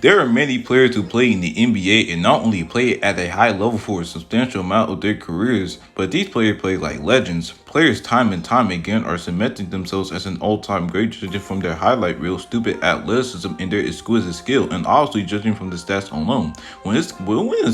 There are many players who play in the NBA and not only play at a high level for a substantial amount of their careers, but these players play like legends. Players time and time again are cementing themselves as an all-time great, judging from their highlight reel, stupid athleticism, and their exquisite skill, and obviously judging from the stats alone. When it's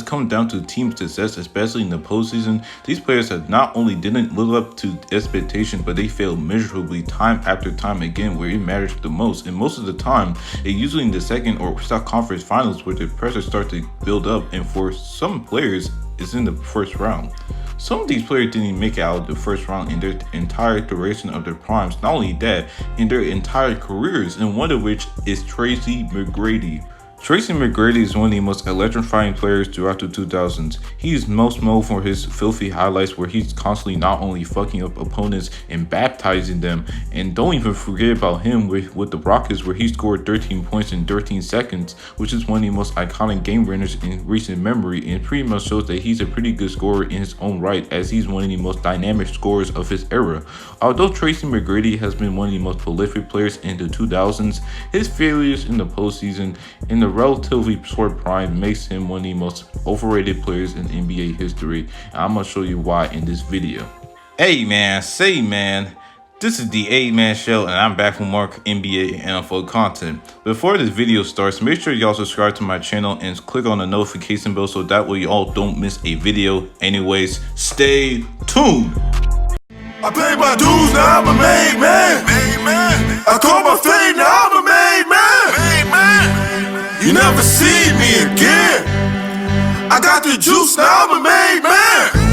come down to team success, especially in the postseason, these players have not only didn't live up to expectation, but they failed miserably time after time again where it matters the most. And most of the time, it's usually in the second or conference finals where the pressure starts to build up, and for some players, it's in the first round. Some of these players didn't even make it out of the first round in their entire duration of their primes. Not only that, in their entire careers, and one of which is Tracy McGrady. Tracy McGrady is one of the most electrifying players throughout the 2000s. He is most known for his filthy highlights where he's constantly not only fucking up opponents and baptizing them, and don't even forget about him with the Rockets where he scored 13 points in 13 seconds, which is one of the most iconic game winners in recent memory, and pretty much shows that he's a pretty good scorer in his own right, as he's one of the most dynamic scorers of his era. Although Tracy McGrady has been one of the most prolific players in the 2000s, his failures in the postseason in the relatively short prime makes him one of the most overrated players in NBA history, and I'm gonna show you why in this video. Hey man, this is the 8-Man Show, and I'm back with more NBA and NFL content. Before this video starts, make sure y'all subscribe to my channel and click on the notification bell so that way y'all don't miss a video. Anyways, stay tuned. I paid my dues, now I'm a made man. I call my fame, now I'm a made man. You never see me again. I got the juice, now I'm a made man.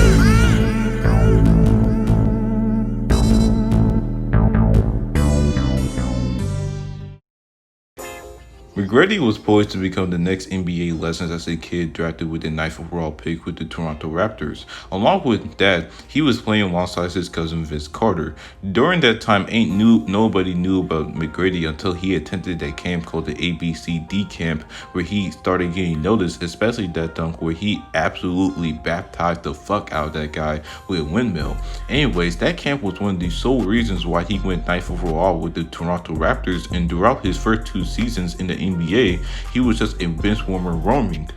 McGrady was poised to become the next NBA legend as a kid, drafted with the 9th overall pick with the Toronto Raptors. Along with that, he was playing alongside his cousin Vince Carter. During that time, nobody knew about McGrady until he attended a camp called the ABCD camp, where he started getting noticed, especially that dunk where he absolutely baptized the fuck out of that guy with a windmill. Anyways, that camp was one of the sole reasons why he went 9th overall with the Toronto Raptors, and throughout his first 2 seasons in the NBA, he was just a bench warmer roaming.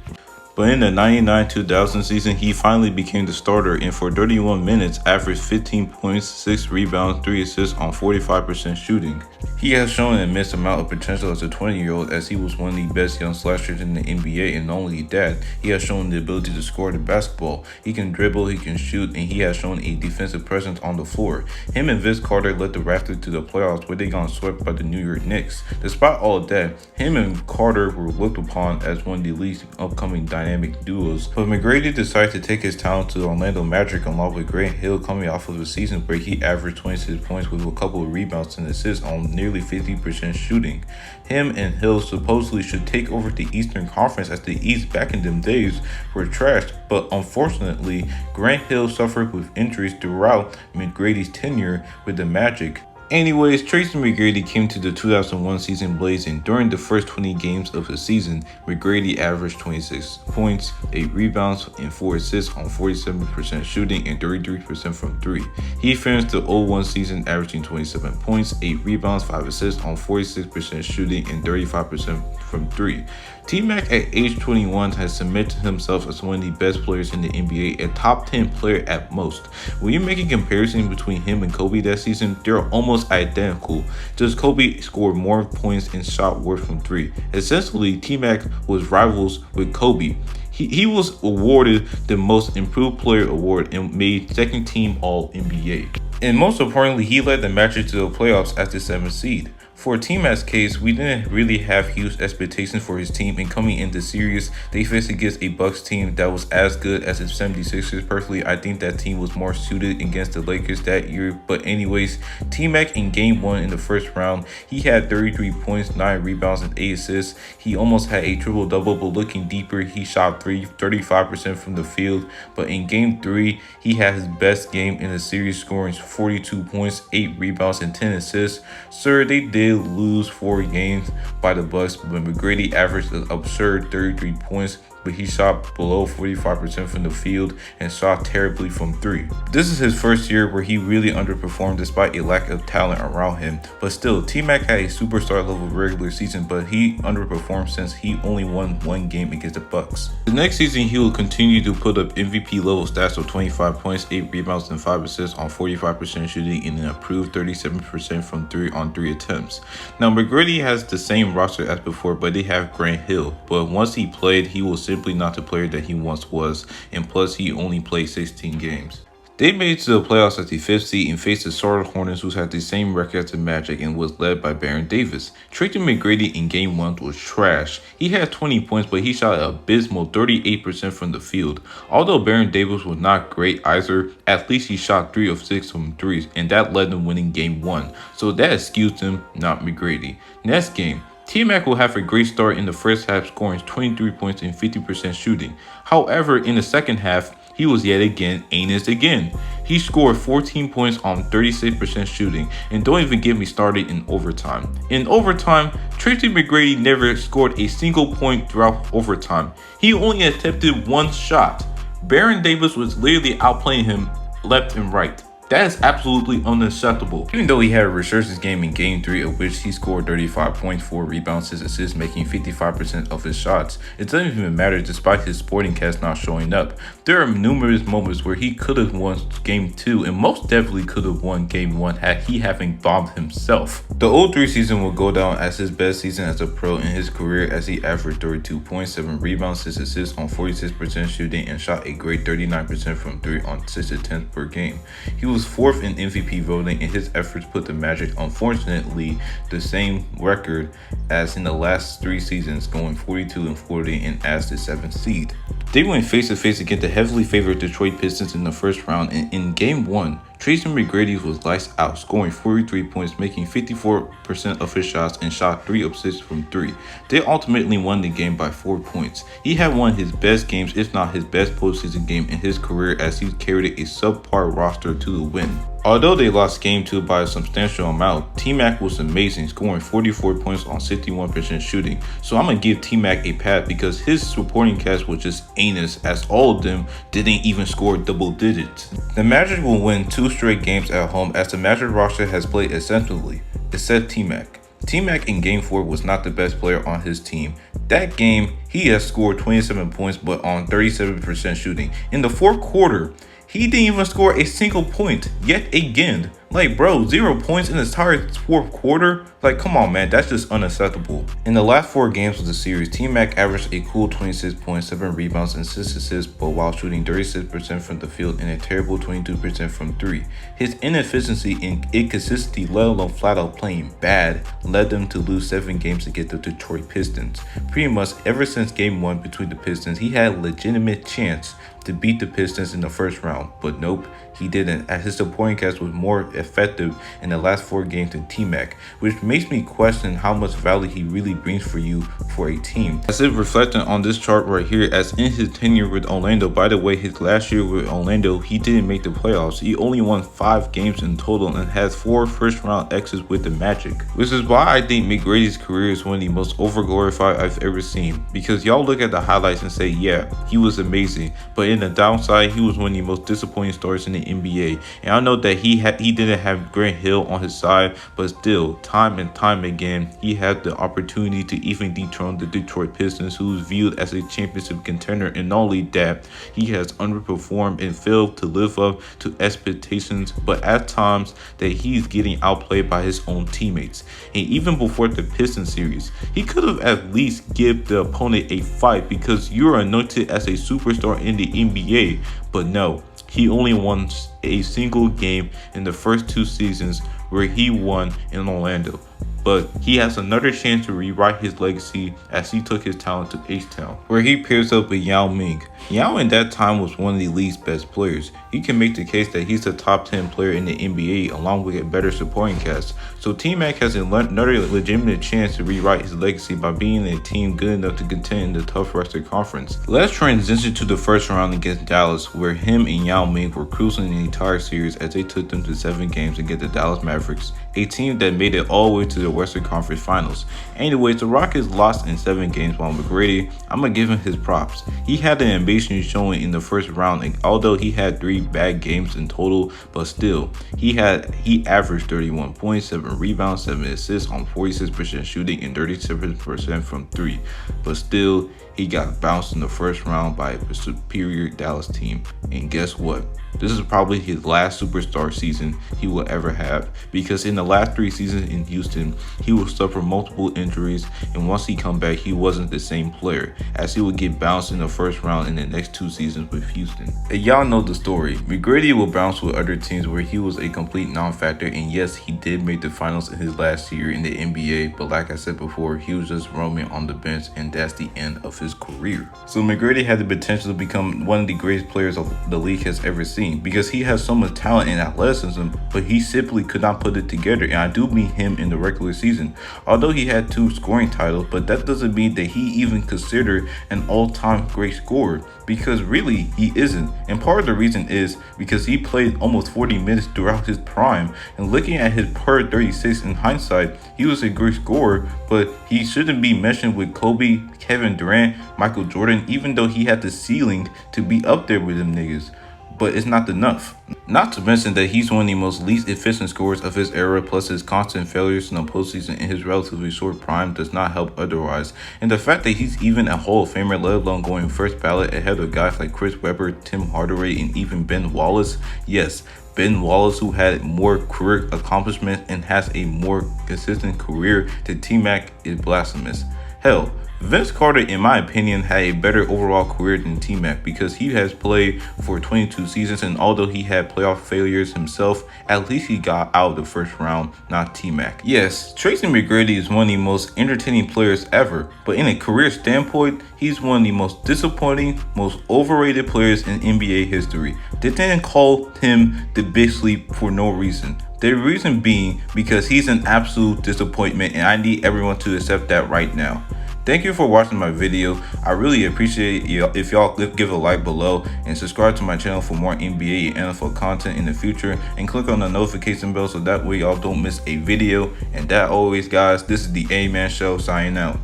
But in the 99-2000 season, he finally became the starter, and for 31 minutes, averaged 15 points, 6 rebounds, 3 assists on 45% shooting. He has shown an immense amount of potential as a 20-year-old, as he was one of the best young slashers in the NBA, and not only that, he has shown the ability to score the basketball. He can dribble, he can shoot, and he has shown a defensive presence on the floor. Him and Vince Carter led the Raptors to the playoffs, where they got swept by the New York Knicks. Despite all of that, him and Carter were looked upon as one of the least upcoming dynamic duos, but McGrady decided to take his talent to the Orlando Magic, along with Grant Hill, coming off of a season where he averaged 26 points with a couple of rebounds and assists on nearly 50% shooting. Him and Hill supposedly should take over the Eastern Conference, as the East back in them days were trashed, but unfortunately, Grant Hill suffered with injuries throughout McGrady's tenure with the Magic. Anyways, Tracy McGrady came to the 2001 season blazing. During the first 20 games of the season, McGrady averaged 26 points, 8 rebounds, and 4 assists on 47% shooting and 33% from 3. He finished the 01 season averaging 27 points, 8 rebounds, 5 assists on 46% shooting and 35% from 3. T-Mac at age 21 has cemented himself as one of the best players in the NBA, a top 10 player at most. When you make a comparison between him and Kobe that season, they're almost identical. Just Kobe scored more points and shot worse from 3. Essentially, T-Mac was rivals with Kobe. He was awarded the Most Improved Player award and made second team All-NBA. And most importantly, he led the Magic to the playoffs as the 7th seed. For T-Mac's case, we didn't really have huge expectations for his team, and coming into series, they faced against a Bucks team that was as good as the 76ers. Personally, I think that team was more suited against the Lakers that year. But anyways, T-Mac in game 1 in the first round, he had 33 points, 9 rebounds, and 8 assists. He almost had a triple-double, but looking deeper, he shot 35% from the field. But in game 3, he had his best game in the series, scoring 42 points, 8 rebounds, and 10 assists. Sir, they did lose 4 games by the Bucks, but McGrady averaged an absurd 33 points, but he shot below 45% from the field and shot terribly from 3. This is his first year where he really underperformed despite a lack of talent around him, but still, T-Mac had a superstar level regular season, but he underperformed since he only won 1 game against the Bucks. The next season, he will continue to put up MVP level stats of 25 points, 8 rebounds, and 5 assists on 45% shooting and an improved 37% from 3 on 3 attempts. Now, McGrady has the same roster as before, but they have Grant Hill, but once he played, he was simply not the player that he once was, and plus he only played 16 games. They made it to the playoffs as the 5th seed and faced the Charlotte Hornets, who had the same record as the Magic and was led by Baron Davis. Tracy McGrady in Game 1 was trash. He had 20 points, but he shot an abysmal 38% from the field. Although Baron Davis was not great either, at least he shot 3 of 6 from 3s, and that led them winning Game 1. So that excused him, not McGrady. Next game, T-Mac will have a great start in the first half, scoring 23 points and 50% shooting. However, in the second half, he was yet again anus again. He scored 14 points on 36% shooting, and don't even get me started in overtime. In overtime, Tracy McGrady never scored a single point throughout overtime. He only attempted 1 shot. Baron Davis was literally outplaying him left and right. That is absolutely unacceptable. Even though he had a resurgence game in Game 3, of which he scored 35 points, 4 rebounds, 6 assists, making 55% of his shots, it doesn't even matter despite his supporting cast not showing up. There are numerous moments where he could have won Game 2 and most definitely could have won Game 1 had he having bombed himself. The 03 season will go down as his best season as a pro in his career, as he averaged 32 points, 7 rebounds, 6 assists on 46% shooting and shot a great 39% from 3 on 6 attempts per game. He was 4th in MVP voting, and his efforts put the Magic, unfortunately, the same record as in the last 3 seasons, going 42-40 and as the 7th seed. They went face-to-face against the heavily favored Detroit Pistons in the first round, and in Game 1, Tracy McGrady was lights out, scoring 43 points, making 54% of his shots, and shot 3 of 6 from 3. They ultimately won the game by 4 points. He had one of his best games, if not his best postseason game in his career, as he carried a subpar roster to the win. Although they lost Game 2 by a substantial amount, T-Mac was amazing, scoring 44 points on 61% shooting. So I'm going to give T-Mac a pat because his supporting cast was just anus, as all of them didn't even score double digits. The Magic will win 2 straight games at home, as the Magic roster has played exceptionally, except T-Mac. T-Mac in Game 4 was not the best player on his team. That game, he has scored 27 points but on 37% shooting. In the 4th quarter, he didn't even score a single point yet again. Like, bro, 0 points in the entire 4th quarter? Like, come on, man, that's just unacceptable. In the last 4 games of the series, T-Mac averaged a cool 26 points, 7 rebounds, and 6 assists, but while shooting 36% from the field and a terrible 22% from 3. His inefficiency and inconsistency, let alone flat out playing bad, led them to lose 7 games against the Detroit Pistons. Pretty much ever since Game 1 between the Pistons, he had a legitimate chance to beat the Pistons in the first round, but nope, he didn't, as his supporting cast was more effective in the last 4 games than T-Mac, which makes me question how much value he really brings for you for a team. As it reflected on this chart right here, as in his tenure with Orlando, by the way, his last year with Orlando, he didn't make the playoffs. He only won 5 games in total and has 4 first-round exits with the Magic, which is why I think McGrady's career is one of the most overglorified I've ever seen, because y'all look at the highlights and say, yeah, he was amazing, but in the downside, he was one of the most disappointing stars in the NBA. And I know that he didn't have Grant Hill on his side, but still, time and time again, he had the opportunity to even dethrone the Detroit Pistons, who was viewed as a championship contender. And not only that, he has underperformed and failed to live up to expectations, but at times that he's getting outplayed by his own teammates. And even before the Pistons series, he could have at least give the opponent a fight, because you're anointed as a superstar in the NBA, but no, he only won a single game in the first 2 seasons where he won in Orlando. But he has another chance to rewrite his legacy as he took his talent to H-Town, where he pairs up with Yao Ming. Yao in that time was one of the league's best players. You can make the case that he's a top 10 player in the NBA along with a better supporting cast. So T-Mac has another legitimate chance to rewrite his legacy by being a team good enough to contend in the tough Western Conference. Let's transition to the first round against Dallas, where him and Yao Ming were cruising the entire series as they took them to 7 games against the Dallas Mavericks. a team that made it all the way to the Western Conference Finals. Anyways, the Rockets lost in 7 games, while McGrady, I'm gonna give him his props. He had an amazing showing in the first round, and although he had 3 bad games in total, but still, he averaged 31 points, 7 rebounds, 7 assists on 46% shooting and 37% from 3. But still, he got bounced in the first round by a superior Dallas team. And guess what? This is probably his last superstar season he will ever have, because in the last 3 seasons in Houston, he will suffer multiple injuries, and once he come back, he wasn't the same player, as he would get bounced in the first round in the next 2 seasons with Houston. And y'all know the story. McGrady will bounce with other teams where he was a complete non-factor, and yes, he did make the finals in his last year in the NBA, but like I said before, he was just roaming on the bench, and that's the end of his career. So McGrady had the potential to become one of the greatest players the league has ever seen, because he has so much talent and athleticism, but he simply could not put it together, and I do mean him in the regular season. Although he had 2 scoring titles, but that doesn't mean that he even considered an all-time great scorer, because really he isn't. And part of the reason is because he played almost 40 minutes throughout his prime, and looking at his per 36 in hindsight, he was a great scorer, but he shouldn't be mentioned with Kobe, Kevin Durant, Michael Jordan, even though he had the ceiling to be up there with them niggas. But it's not enough. Not to mention that he's one of the most least efficient scorers of his era, plus his constant failures in the postseason in his relatively short prime does not help otherwise. And the fact that he's even a Hall of Famer, let alone going first ballot ahead of guys like Chris Webber, Tim Hardaway, and even Ben Wallace. Yes, Ben Wallace, who had more career accomplishments and has a more consistent career than T-Mac, is blasphemous. Hell, Vince Carter, in my opinion, had a better overall career than T-Mac, because he has played for 22 seasons, and although he had playoff failures himself, at least he got out of the first round, not T-Mac. Yes, Tracy McGrady is one of the most entertaining players ever, but in a career standpoint, he's one of the most disappointing, most overrated players in NBA history. They didn't call him the Big Sleep for no reason. The reason being because he's an absolute disappointment, and I need everyone to accept that right now. Thank you for watching my video. I really appreciate it if y'all give a like below and subscribe to my channel for more NBA and NFL content in the future, and click on the notification bell so that way y'all don't miss a video. And that always, guys, this is the A-Man Show signing out.